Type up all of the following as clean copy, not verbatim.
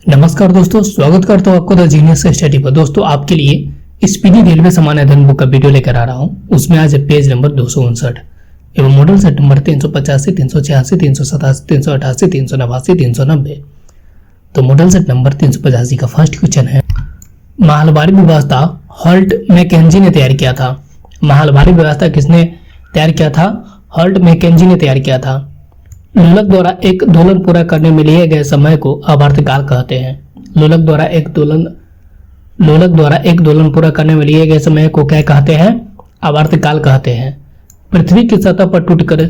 नमस्कार दोस्तों, स्वागत करता हूँ आपको द जीनियस स्टडी पर। दोस्तों आपके लिए स्पीडी रेलवे सामान्य अध्ययन बुक का वीडियो लेकर आ रहा हूँ। उसमें आज है पेज नंबर 259 एवं मॉडल सेट नंबर 385, 386, 387, 388, 389, 390। तो मॉडल सेट नंबर 385 का फर्स्ट क्वेश्चन है, माहलवारी व्यवस्था हॉल्ट मैकेंजी ने तैयार किया था। माहलवारी व्यवस्था किसने तैयार किया था? हॉल्ट मैकेंजी ने तैयार किया था। लोलक द्वारा एक दोलन पूरा करने में लिए गए समय को आवर्तकाल कहते हैं। लोलक द्वारा एक दोलन पूरा करने में लिए गए समय को क्या कहते हैं? आवर्तकाल कहते हैं। पृथ्वी की सतह पर टूटकर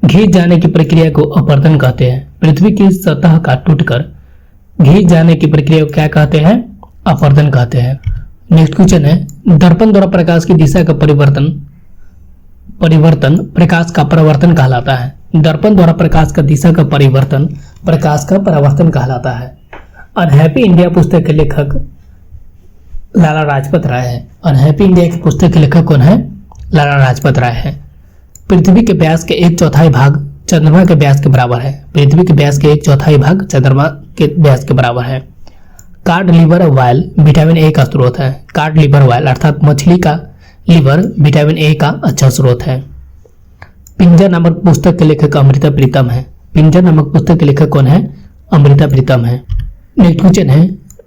घिस जाने की प्रक्रिया को अपवर्तन कहते हैं। पृथ्वी की सतह का टूटकर घिस जाने की प्रक्रिया को क्या कहते हैं? अपवर्तन कहते हैं। नेक्स्ट क्वेश्चन है, दर्पण द्वारा प्रकाश की दिशा का परिवर्तन प्रकाश का परावर्तन कहलाता है। दर्पण द्वारा प्रकाश का दिशा का परिवर्तन प्रकाश का परावर्तन कहलाता है। अनहैप्पी इंडिया पुस्तक के लेखक लाला लाजपत राय है। अनहैप्पी इंडिया की पुस्तक के लेखक कौन है? लाला लाजपत राय है। पृथ्वी के व्यास के 1/4 भाग चंद्रमा के व्यास के बराबर है। पृथ्वी के व्यास के 1/4 भाग चंद्रमा के व्यास के बराबर है। Card liver oil vitamin A का स्रोत है। कार्ड लिवर ऑयल अर्थात मछली का लिवर विटामिन ए का अच्छा स्रोत है। पिंजर नामक पुस्तक के लेखक अमृता प्रीतम है। पिंजर नामक पुस्तक के लेखक कौन है? अमृता प्रीतम है। नेक्स्ट क्वेश्चन है,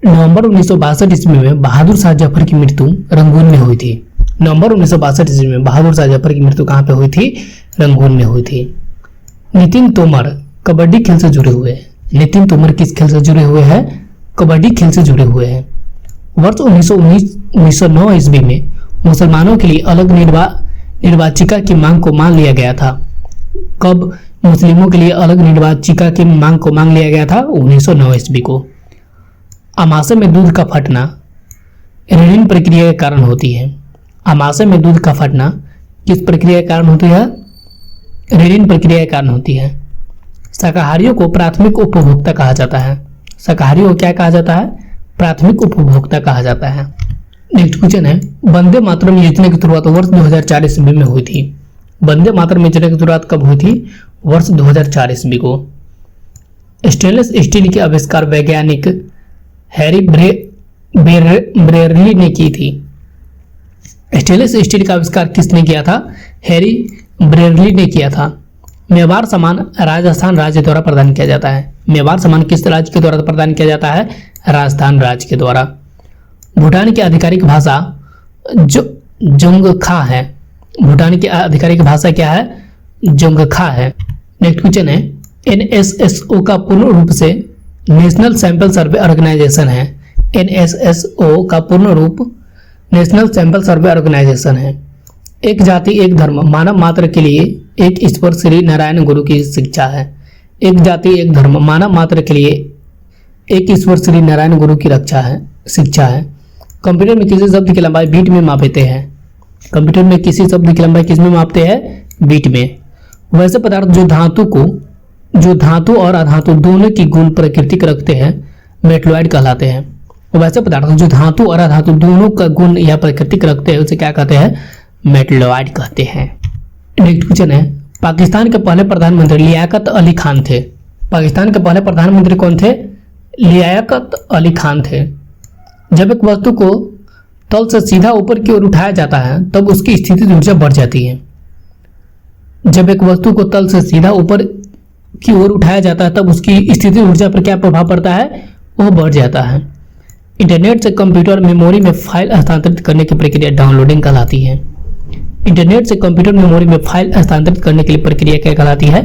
नवंबर 1962 ईस्वी में बहादुर शाह जफर की मृत्यु रंगून में हुई थी। नवंबर 1962 ईस्वी में बहादुर शाह जफर की मृत्यु कहाँ पे हुई थी? रंगून में हुई थी। नितिन तोमर कबड्डी खेल से जुड़े हुए हैं। नितिन तोमर किस खेल से जुड़े हुए हैं? कबड्डी खेल से जुड़े हुए हैं। वर्ष 1909 ईस्वी में मुसलमानों के लिए अलग निर्वाचिका की मांग को मान लिया गया था। कब मुस्लिमों के लिए अलग निर्वाचिका की मांग को मान लिया गया था? 1909 ईस्वी को। आमाशय में दूध का फटना रेनिन प्रक्रिया के कारण होती है। आमाशय में दूध का फटना किस प्रक्रिया के कारण होती है? रेनिन प्रक्रिया के कारण होती है। शाकाहारियों को प्राथमिक उपभोक्ता कहा जाता है। शाकाहारियों को क्या कहा जाता है? प्राथमिक उपभोक्ता कहा जाता है। नेक्स्ट क्वेश्चन है, वंदे मातरम योजना की शुरुआत वर्ष 2004 ईस्वी में हुई थी। वंदे मातरम योजना की शुरुआत कब हुई थी? वर्ष 2004 ईस्वी को। स्टेनलेस स्टील के आविष्कार वैज्ञानिक हैरी ब्रेयरली ने की थी। स्टेनलेस स्टील का आविष्कार किसने किया था? हैरी ब्रेयरली ने किया था। मेवाड़ सामान राजस्थान राज्य द्वारा प्रदान किया जाता है। मेवाड़ सामान किस राज्य के द्वारा प्रदान किया जाता है? राजस्थान राज्य के द्वारा। भूटान की आधिकारिक भाषा जोंगखा है। भूटान की आधिकारिक भाषा क्या है? जोंगखा है। नेक्स्ट क्वेश्चन है, एनएसएसओ का पूर्ण रूप से नेशनल सैंपल सर्वे ऑर्गेनाइजेशन है। एनएसएसओ का पूर्ण रूप नेशनल सैंपल सर्वे ऑर्गेनाइजेशन है। एक जाति एक धर्म मानव मात्र के लिए एक ईश्वर श्री नारायण गुरु की शिक्षा है। एक जाति एक धर्म मानव मात्र के लिए एक ईश्वर श्री नारायण गुरु की शिक्षा है। कंप्यूटर में किसी शब्द की लंबाई बीट में मापते हैं। कंप्यूटर में किसी शब्द की लंबाई किस में मापते हैं? बीट में। वैसे पदार्थ जो धातु और अधातु दोनों की गुण प्रकृतिक रखते हैं मेटलॉइड कहलाते हैं। वैसे पदार्थ जो धातु और अधातु दोनों का गुण या प्रकृतिक रखते हैं उसे क्या कहते हैं? मेटलॉइड कहते हैं। नेक्स्ट क्वेश्चन है, पाकिस्तान के पहले प्रधानमंत्री लियाकत अली खान थे। पाकिस्तान के पहले प्रधानमंत्री कौन थे? लियाकत अली खान थे। जब एक वस्तु को तल से सीधा ऊपर की ओर उठाया जाता है तब उसकी स्थितिज ऊर्जा बढ़ जाती है। जब एक वस्तु को तल से सीधा ऊपर की ओर उठाया जाता है तब उसकी स्थितिज ऊर्जा पर क्या प्रभाव पड़ता है? वह बढ़ जाता है। इंटरनेट से कंप्यूटर मेमोरी में फाइल हस्तांतरित करने की प्रक्रिया डाउनलोडिंग कहलाती है। इंटरनेट से कंप्यूटर मेमोरी में फाइल हस्तांतरित करने के लिए प्रक्रिया क्या कहलाती है?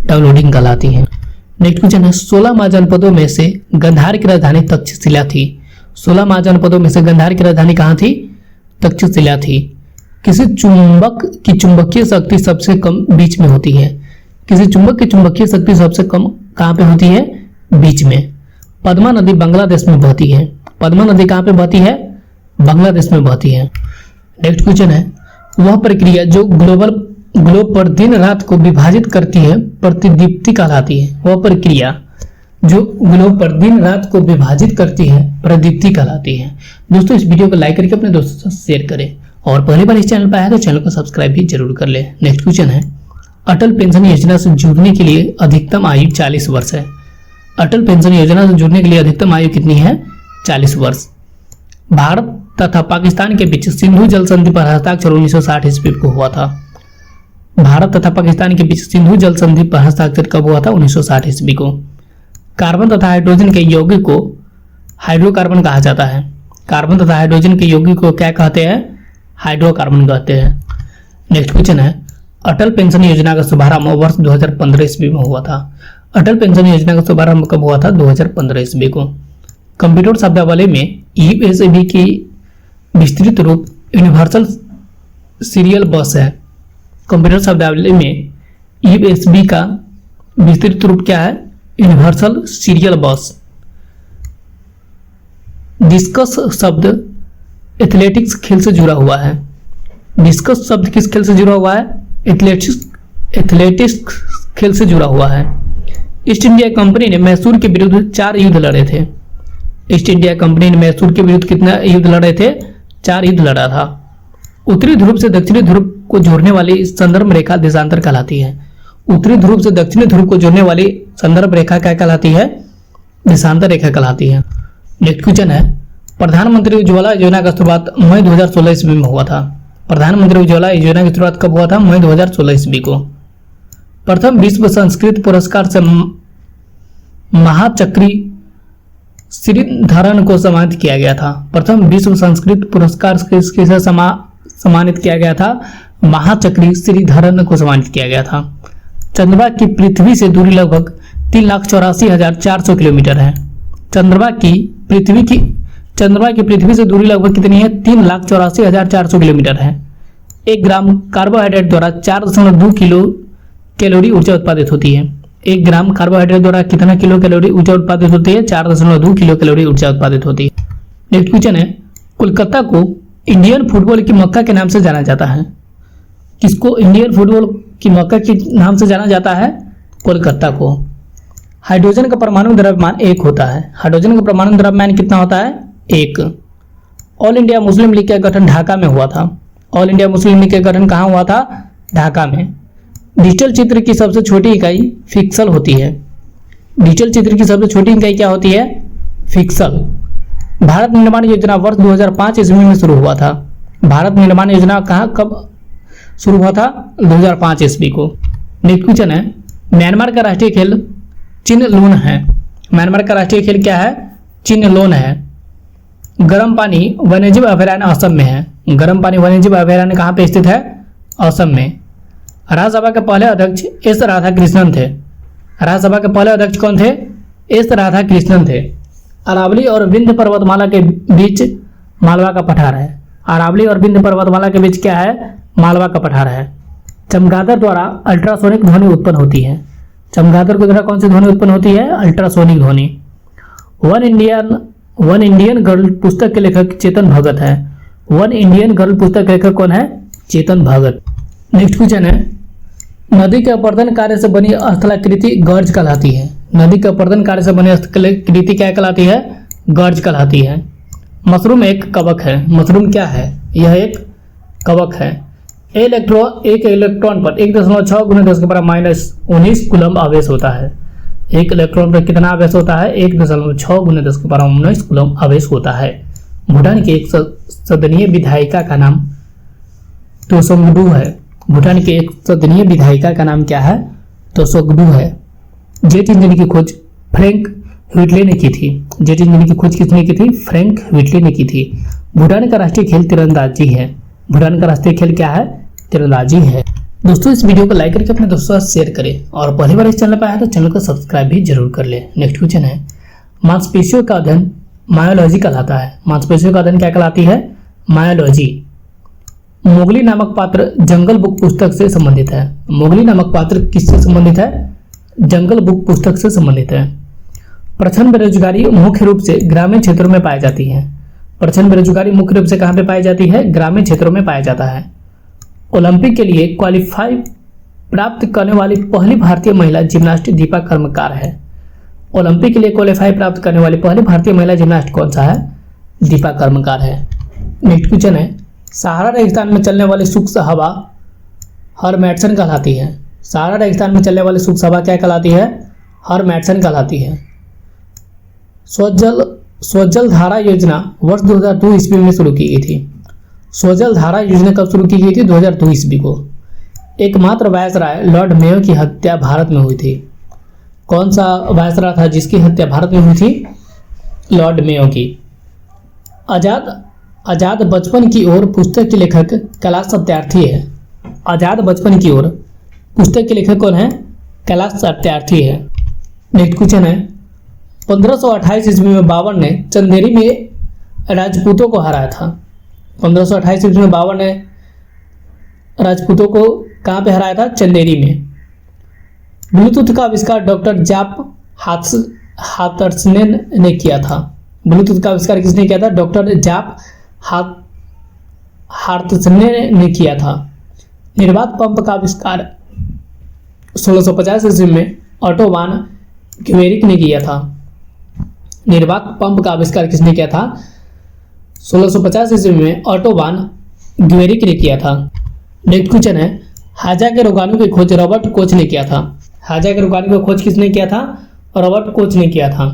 डाउनलोडिंग कहलाती है। नेक्स्ट क्वेश्चन है, 16 महाजनपदों में से गांधार की राजधानी तक्षशिला थी। 16 महाजनपदों में से गांधार की राजधानी कहाँ थी? तक्षशिला थी। किसी चुंबक की चुंबकीय शक्ति सबसे कम बीच में होती है। किसी चुंबक की चुंबकीय शक्ति सबसे कम कहाँ पे होती है? बीच में। पद्मा नदी बांग्लादेश में बहती है। पद्मा नदी कहाँ पे बहती है? बांग्लादेश में बहती है। नेक्स्ट क्वेश्चन है, वह प्रक्रिया जो ग्लोब पर दिन रात को विभाजित करती है प्रतिदीप्ति कहलाती है। वह प्रक्रिया जो ग्लोब पर दिन रात को विभाजित करती है प्रतिदीप्ति कहलाती है। दोस्तों इस वीडियो को लाइक करके अपने दोस्तों से शेयर करें और पहली बार इस चैनल पर आया तो चैनल को सब्सक्राइब भी जरूर कर ले। नेक्स्ट क्वेश्चन है, अटल पेंशन योजना से जुड़ने के लिए अधिकतम आयु 40 वर्ष है। अटल पेंशन योजना से जुड़ने के लिए अधिकतम आयु कितनी है? 40 वर्ष। भारत तथा पाकिस्तान के बीच सिंधु जल संधि पर हस्ताक्षर 1960 ईस्वी को हुआ था। भारत तथा पाकिस्तान के बीच सिंधु जल संधि पर हस्ताक्षर कब हुआ था? 1960 ईस्वी को। कार्बन तथा हाइड्रोजन के यौगिक को हाइड्रोकार्बन कहा जाता है। कार्बन तथा हाइड्रोजन के यौगिक को क्या कहते हैं? हाइड्रोकार्बन कहते हैं। नेक्स्ट क्वेश्चन है, अटल पेंशन योजना का शुभारंभ वर्ष 2015 ईस्वी में हुआ था। अटल पेंशन योजना का शुभारंभ कब हुआ था? 2015 ईस्वी को। कंप्यूटर शब्दावली में यूएसबी की विस्तृत रूप यूनिवर्सल सीरियल बस है। कंप्यूटर शब्दावली में यूएसबी का विस्तृत रूप क्या है? यूनिवर्सल सीरियल बस। डिस्कस शब्द एथलेटिक्स खेल से जुड़ा हुआ है। डिस्कस शब्द किस खेल से जुड़ा हुआ है? एथलेटिक्स खेल से जुड़ा हुआ है। ईस्ट इंडिया कंपनी ने मैसूर के विरुद्ध 4 युद्ध लड़े थे। ईस्ट इंडिया कंपनी ने मैसूर के विरुद्ध कितना युद्ध लड़े थे? 4 युद्ध लड़ा था। उत्तरी ध्रुव से दक्षिणी ध्रुव को जोड़ने वाली संदर्भ रेखा देशांतर कहलाती है। उत्तरी ध्रुव से दक्षिणी ध्रुव को जोड़ने वाली संदर्भ रेखा क्या कहलाती है? देशांतर रेखा कहलाती है। नेक्स्ट क्वेश्चन है, प्रधानमंत्री उज्ज्वला योजना का शुरुआत मई 2016 ईस्वी में हुआ था। प्रधानमंत्री उज्ज्वला योजना की शुरुआत कब हुआ था? मई 2016 ईस्वी को। प्रथम विश्व संस्कृत पुरस्कार से महाचक्री श्रीधरन को सम्मानित किया गया था। प्रथम विश्व संस्कृत पुरस्कार किसे सम्मानित किया गया था? महाचक्री श्रीधरन को सम्मानित किया गया था। चंद्रमा की पृथ्वी से दूरी लगभग 3,84,400 किलोमीटर है। चंद्रमा की पृथ्वी से दूरी लगभग कितनी है? 3,84,400 किलोमीटर है। 1 ग्राम कार्बोहाइड्रेट द्वारा 4.2 किलो कैलोरी ऊर्जा उत्पादित होती है। 1 ग्राम कार्बोहाइड्रेट द्वारा कितना किलो कैलोरी ऊर्जा उत्पादित होती है? 4.2 किलो कैलोरी ऊर्जा उत्पादित होती है। नेक्स्ट क्वेश्चन है, कोलकाता को इंडियन फुटबॉल की मक्का के नाम से जाना जाता है। किसको इंडियन फुटबॉल की मक्का के नाम से जाना जाता है? कोलकाता को। हाइड्रोजन का परमाणु द्रव्यमान 1 होता है। हाइड्रोजन का परमाणु द्रव्यमान कितना होता है? 1। ऑल इंडिया मुस्लिम लीग का गठन ढाका में हुआ था। ऑल इंडिया मुस्लिम लीग का गठन कहाँ हुआ था? ढाका में। डिजिटल चित्र की सबसे छोटी इकाई पिक्सल होती है। डिजिटल चित्र की सबसे छोटी इकाई क्या होती है? पिक्सल। भारत निर्माण योजना वर्ष 2005 ईस्वी में शुरू हुआ था। भारत निर्माण योजना कब शुरू हुआ था? 2005 ईस्वी को। नेक्स्ट क्वेश्चन है, म्यांमार का राष्ट्रीय खेल चिन्हलोन है। म्यांमार का राष्ट्रीय खेल क्या है? चिन्हलोन है। गर्म पानी वन्यजीव अभयारण्य असम में है। गर्म पानी वन्यजीव अभयारण्य कहाँ पे स्थित है? असम में। राज्यसभा के पहले अध्यक्ष एस राधाकृष्णन थे। राज्यसभा के पहले अध्यक्ष कौन थे? एस राधाकृष्णन थे। अरावली और विंध्य पर्वतमाला के बीच मालवा का पठार है। अरावली और विंध्य पर्वतमाला के बीच क्या है? मालवा का पठार है। चमगादड़ द्वारा अल्ट्रासोनिक ध्वनि उत्पन्न होती है। चमगादड़ के द्वारा कौन सी ध्वनि उत्पन्न होती है? अल्ट्रासोनिक ध्वनि। वन इंडियन गर्ल पुस्तक के लेखक चेतन भगत है। वन इंडियन गर्ल पुस्तक के लेखक कौन है? चेतन भगत। नेक्स्ट क्वेश्चन है, नदी के अपर्दन कार्य से बनी स्थलाकृति गर्ज कहलाती है। नदी के अपर्दन कार्य से बनी स्थलाकृति क्या कहलाती है? गर्ज कहलाती है। मशरूम एक कवक है। मशरूम क्या है? यह एक कवक है। एक इलेक्ट्रॉन पर 1.6 × 10⁻⁻19 कूलम आवेश होता है। एक इलेक्ट्रॉन पर कितना आवेश होता है? 1.6 × 10⁻19 कूलम आवेश होता है। भूटान की एक सदनीय विधायिका का नाम तोसोंगडू है। भूटान की एक सदनीय विधायिका का नाम क्या है? तोसोंगडू है। जेट इंजन की खोज फ्रैंक व्हिटले ने की थी। जेट इंजन की खोज किसने की थी? फ्रैंक व्हिटले ने की थी। भूटान का राष्ट्रीय खेल तीरंदाजी है। भूटान का राष्ट्रीय खेल क्या है? तीरंदाजी है। दोस्तों, इस वीडियो को लाइक करके अपने दोस्तों से शेयर करें और पहली बार इस चैनल पर आए तो चैनल को सब्सक्राइब भी जरूर कर ले। नेक्स्ट क्वेश्चन है, मांसपेशियों का अध्ययन मायोलॉजी कहलाता है। मांसपेशियों का अध्ययन क्या कहलाती है? मायोलॉजी। मोगली नामक पात्र जंगल बुक पुस्तक से संबंधित है। मोगली नामक पात्र किससे संबंधित है? जंगल बुक पुस्तक से संबंधित है। प्रछन्न बेरोजगारी मुख्य रूप से ग्रामीण क्षेत्रों में पाई जाती है। प्रछन्न बेरोजगारी मुख्य रूप से कहाँ पे पाई जाती है? ग्रामीण क्षेत्रों में पाया जाता है। ओलंपिक के लिए क्वालिफाई प्राप्त करने वाली पहली भारतीय महिला जिम्नास्ट दीपा कर्मकार है। ओलंपिक के लिए क्वालिफाई प्राप्त करने वाली पहली भारतीय महिला जिम्नास्ट कौन सा है? दीपा कर्मकार है। नेक्स्ट क्वेश्चन है, सहारा रेगिस्तान में चलने वाली शुष्क हवा हरमैटसन कहलाती है। सहारा रेगिस्तान में चलने वाली शुष्क हवा क्या कहलाती है? हरमैटसन कहलाती है। स्वजल धारा योजना वर्ष 2002 ईस्वी में शुरू की गई थी। स्वजल धारा योजना कब शुरू की गई थी? 2002 ईस्वी को। एकमात्र वायसराय लॉर्ड मेयो की हत्या भारत में हुई थी। कौन सा वायसराय था जिसकी हत्या भारत में हुई थी? लॉर्ड मेयो की। आजाद बचपन की ओर पुस्तक के लेखक कैलाश सत्यार्थी है। आजाद बचपन की ओर पुस्तक के लेखक कौन है? कैलाश सत्यार्थी है। नेक्स्ट क्वेश्चन है, 1528 ईस्वी में बाबर ने चंदेरी में राजपूतों को हराया था। 1528 ईस्वी में बाबर ने राजपूतों को कहाँ पे हराया था? चंदेरी में। ब्लूटूथ का आविष्कार डॉक्टर जाप हाथरसने ने किया था। ब्लूटूथ का आविष्कार किसने किया था? डॉक्टर जाप हाथरसने ने किया था। निर्वात पंप का आविष्कार 1650 ईस्वी में ऑटो वान ग्वेरिक ने किया था। निर्वात पंप का आविष्कार किसने किया था? 1650 ईस्वी में ऑटो वान ग्वेरिक ने किया था। नेक्स्ट क्वेश्चन है, हाजा के रोगाणु की खोज रॉबर्ट कोच ने किया था। हाजा के रोगाणु की खोज किसने किया था? रॉबर्ट कोच ने किया था।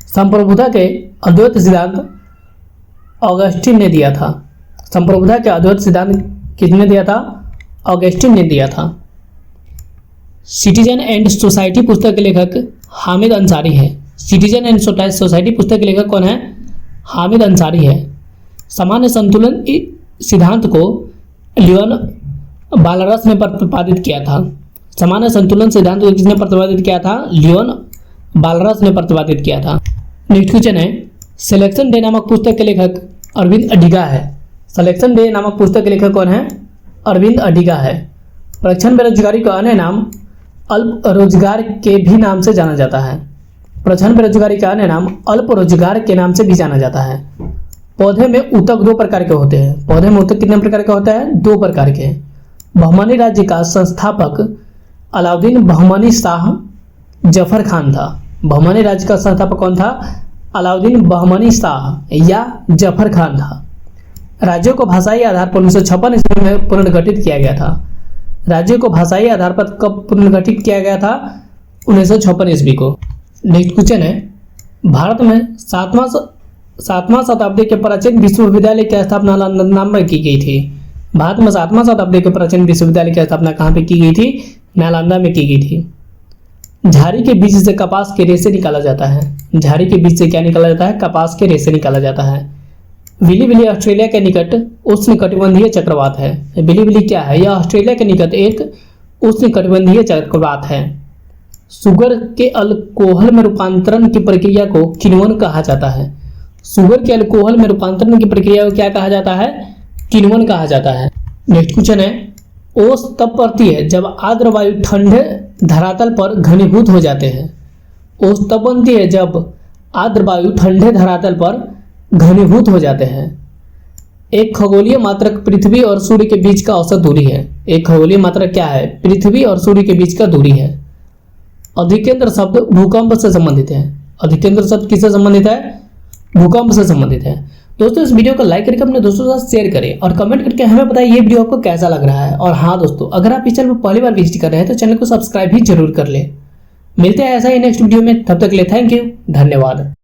संप्रभुता के अद्वैत सिद्धांत ऑगस्टिन ने दिया था। संप्रभुता के अद्वैत सिद्धांत किसने दिया था? ऑगस्टिन ने दिया था। सिटीजन एंड सोसाइटी पुस्तक के लेखक हामिद अंसारी है। सिटीजन एंड सोसाइटी पुस्तक के लेखक कौन है? हामिद अंसारी है। सामान्य संतुलन सिद्धांत को लियोन बालरस ने प्रतिपादित किया था। सामान्य संतुलन सिद्धांत को किसने प्रतिपादित किया था? लियोन बालरस ने प्रतिपादित किया था। नेक्स्ट क्वेश्चन है, सिलेक्शन डे नामक पुस्तक के लेखक अरविंद अडिगा है। सिलेक्शन डे नामक पुस्तक के लेखक कौन है? अरविंद अडिगा है। प्रच्छन्न बेरोजगारी का अन्य नाम अल्प रोजगार के भी नाम से जाना जाता है। प्रच्छन्न बेरोजगारी का अन्य नाम अल्प रोजगार के नाम से भी जाना जाता है। पौधे में ऊतक दो प्रकार के होते हैं। पौधे में ऊतक कितने प्रकार का होता है? दो प्रकार के। बहमानी राज्य का संस्थापक अलाउद्दीन बहमानी शाह जफर खान था। बहमानी राज्य का संस्थापक कौन था? अलाउद्दीन बहमानी शाह या जफर खान था। राज्यों को भाषाई आधार पर 1956 ईस्वी में पुनर्गठित किया गया था। राज्यों को भाषाई आधार पर कब पुनर्गठित किया गया था? 1956 ईस्वी को। नेक्स्ट क्वेश्चन है, भारत में सातवां शताब्दी के प्राचीन विश्वविद्यालय की स्थापना नालंदा में की गई थी। भारत में 7वां शताब्दी के प्राचीन विश्वविद्यालय की स्थापना कहाँ पे की गई थी? नालंदा में की गई थी। झाड़ी के बीज से कपास के रेशे निकाला जाता है। झाड़ी के बीज से क्या निकाला जाता है? कपास के रेशे निकाला जाता है। विली ऑस्ट्रेलिया के निकट उष्णकटिबंधीय चक्रवात है। विली क्या है? यह ऑस्ट्रेलिया के निकट एक उष्णकटिबंधीय चक्रवात है। शुगर के अल्कोहल में रूपांतरण की प्रक्रिया को किण्वन कहा जाता है। शुगर के अल्कोहल में रूपांतरण की प्रक्रिया को क्या कहा जाता है? किण्वन कहा जाता है। नेक्स्ट क्वेश्चन है, ओस तब पड़ती है जब आर्द्र वायु ठंडे धरातल पर घनीभूत हो जाते हैं। ओस तब बनती है जब आर्द्र वायु ठंडे धरातल पर घनीभूत हो जाते हैं। एक खगोलीय मात्रक पृथ्वी और सूर्य के बीच का औसत दूरी है। एक खगोलीय मात्रक क्या है? पृथ्वी और सूर्य के बीच का दूरी है। अधिकेंद्र शब्द भूकंप से संबंधित है। अधिकेंद्र शब्द किससे संबंधित है? भूकंप से संबंधित है। दोस्तों, इस वीडियो को लाइक करके अपने दोस्तों के साथ शेयर करें और कमेंट करके हमें बताइए ये वीडियो आपको कैसा लग रहा है। और हाँ दोस्तों, अगर आप इस चैनल पर पहली बार विजिट कर रहे हैं तो चैनल को सब्सक्राइब भी जरूर कर ले। मिलते हैं ऐसा ही नेक्स्ट वीडियो में, तब तक के लिए थैंक यू, धन्यवाद।